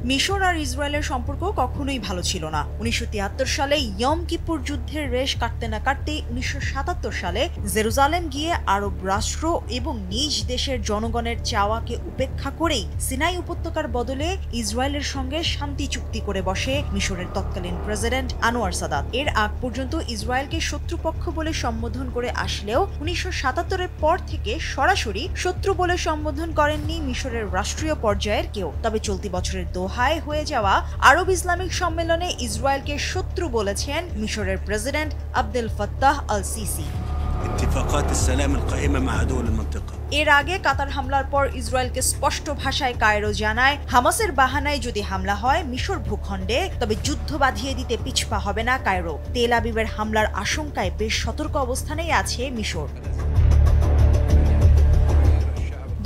মিশর আর ইসরায়েলের সম্পর্ক কখনোই ভালো ছিল না। 1973 সালে ইয়ম কিপুর যুদ্ধের রেশ কাটতে না কাটতেই 1977 সালে জেরুজালেম গিয়ে আরব রাষ্ট্র এবং নিজ দেশের জনগণের চাওয়াকে উপেক্ষা করেই সিনাই উপত্যকার বদলে ইসরায়েলের সঙ্গে শান্তি চুক্তি করে বসে মিশরের তৎকালীন প্রেসিডেন্ট আনোয়ার সাদাত। এর আগ পর্যন্ত ইসরায়েলকে শত্রুপক্ষ বলে সম্বোধন করে আসলেও 1977-এর পর থেকে সরাসরি শত্রু বলে সম্বোধন করেননি মিশরের রাষ্ট্রীয় পর্যায়ের কেউ। তবে চলতি বছরের দোহায় হয়ে যাওয়া আরব ইসলামিক সম্মেলনে ইসরায়েলকে শত্রু বলেছেন মিশরের president Abdel Fattah al CC. এর আগে কাতার হামলার পর ইসরায়েলকে স্পষ্ট ভাষায় কায়রো জানায়, হামাসের বাহানায় যদি হামলা হয় মিশর ভূখণ্ডে, তবে যুদ্ধ বাঁধিয়ে দিতে পিছপা হবে না কায়রো। তেল আবিবের হামলার আশঙ্কায় বেশ সতর্ক অবস্থানেই আছে মিশর।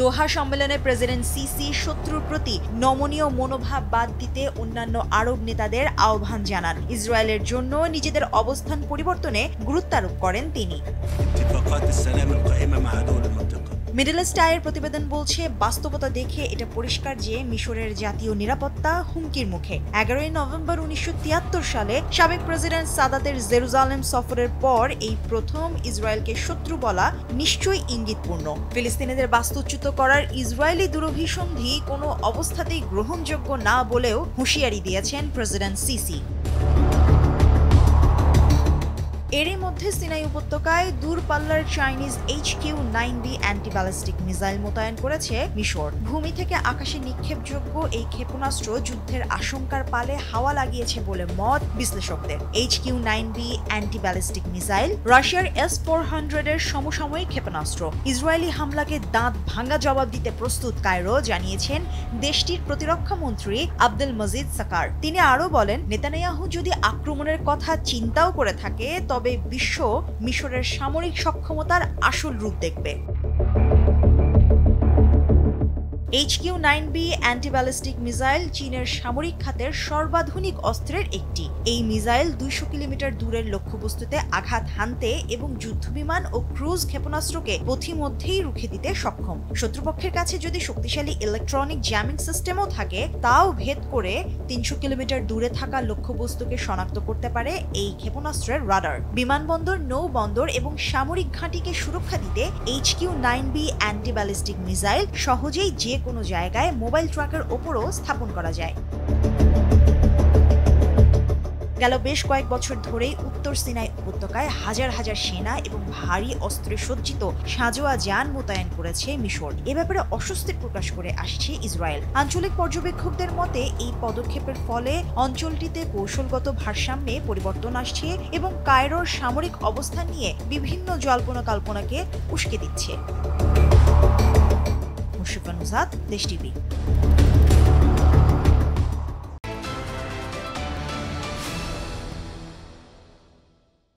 দোহা সম্মেলনে প্রেসিডেন্ট সিসি শত্রুর প্রতি নমনীয় মনোভাব বাদ দিতে অন্যান্য আরব নেতাদের আহ্বান জানান। ইসরায়েলের জন্য নিজেদের অবস্থান পরিবর্তনে গুরুত্ব আরোপ করেন তিনি। মিডল ইস্ট আইয়ের প্রতিবেদন বলছে, বাস্তবতা দেখে এটা পরিষ্কার যে মিশরের জাতীয় নিরাপত্তা হুমকির মুখে। 11 নভেম্বর 1973 সালে সাবেক প্রেসিডেন্ট সাদাতের জেরুজালেম সফরের পর এই প্রথম ইসরায়েলকে শত্রু বলা নিশ্চয়ই ইঙ্গিতপূর্ণ। ফিলিস্তিনিদের বাস্তুচ্যুত করার ইসরায়েলি দূরভিসন্ধি কোনো অবস্থাতেই গ্রহণযোগ্য না বলেও হুঁশিয়ারি দিয়েছেন প্রেসিডেন্ট সিসি। এরই মধ্যে সিনাই উপত্যকায় দূরপাল্লার Chinese HQ-9B anti ballistic missile মোতায়েন করেছে মিশর। ভূমি থেকে আকাশে নিক্ষেপযোগ্য এই ক্ষেপণাস্ত্র যুদ্ধের আশঙ্কার পালে হাওয়া লাগিয়েছে বলে মত বিশ্লেষকদের। HQ-9B অ্যান্টি ব্যালিস্টিক মিসাইল রাশিয়ার S-400 এর সমসাময়িক ক্ষেপণাস্ত্র। ইসরায়েলি হামলাকে দাঁত ভাঙা জবাব দিতে প্রস্তুত কায়রো, জানিয়েছেন দেশটির প্রতিরক্ষা মন্ত্রী আব্দুল মজিদ সাকার। তিনি আরও বলেন, নেতানিয়াহু যদি আক্রমণের কথা চিন্তাও করে থাকে তবে বিশ্ব মিশরের সামরিক সক্ষমতার আসল রূপ দেখবে। HQ-9B অ্যান্টি ব্যালিস্টিক মিসাইল চীনের সামরিক খাতের সর্বাধুনিক অস্ত্রের একটি। এই মিসাইল 200 কিলোমিটার দূরের লক্ষ্যবস্তুতে আঘাত হানতে এবং যুদ্ধবিমান ও ক্রুজ ক্ষেপণাস্ত্রকে পথিমধ্যেই রুখে দিতে সক্ষম। শত্রুপক্ষের কাছে যদি শক্তিশালী ইলেকট্রনিক জ্যামিং সিস্টেমও থাকে, তাও ভেদ করে 300 কিলোমিটার দূরে থাকা লক্ষ্যবস্তুকে শনাক্ত করতে পারে এই ক্ষেপণাস্ত্রের রাডার। বিমানবন্দর, নৌবন্দর এবং সামরিক ঘাঁটিকে সুরক্ষা দিতে HQ-9B অ্যান্টি ব্যালিস্টিক মিসাইল সহজেই যে কোনো জায়গায় মোবাইল ট্রাকের ওপরও স্থাপন করা যায়। গেল বেশ কয়েক বছর ধরেই উত্তর সিনাই উপত্যকায় হাজার হাজার সেনা এবং ভারী অস্ত্রে সজ্জিত সাঁজোয়া যান মোতায়েন করেছে মিশর। এ ব্যাপারে অস্বস্তি প্রকাশ করে আসছে ইসরায়েল। আঞ্চলিক পর্যবেক্ষকদের মতে এই পদক্ষেপের ফলে অঞ্চলটিতে কৌশলগত ভারসাম্যে পরিবর্তন আসছে এবং কায়রোর সামরিক অবস্থান নিয়ে বিভিন্ন জল্পনা কল্পনাকে উস্কে দিচ্ছে। মুশফিকুর রহমান, দেশ টিভি।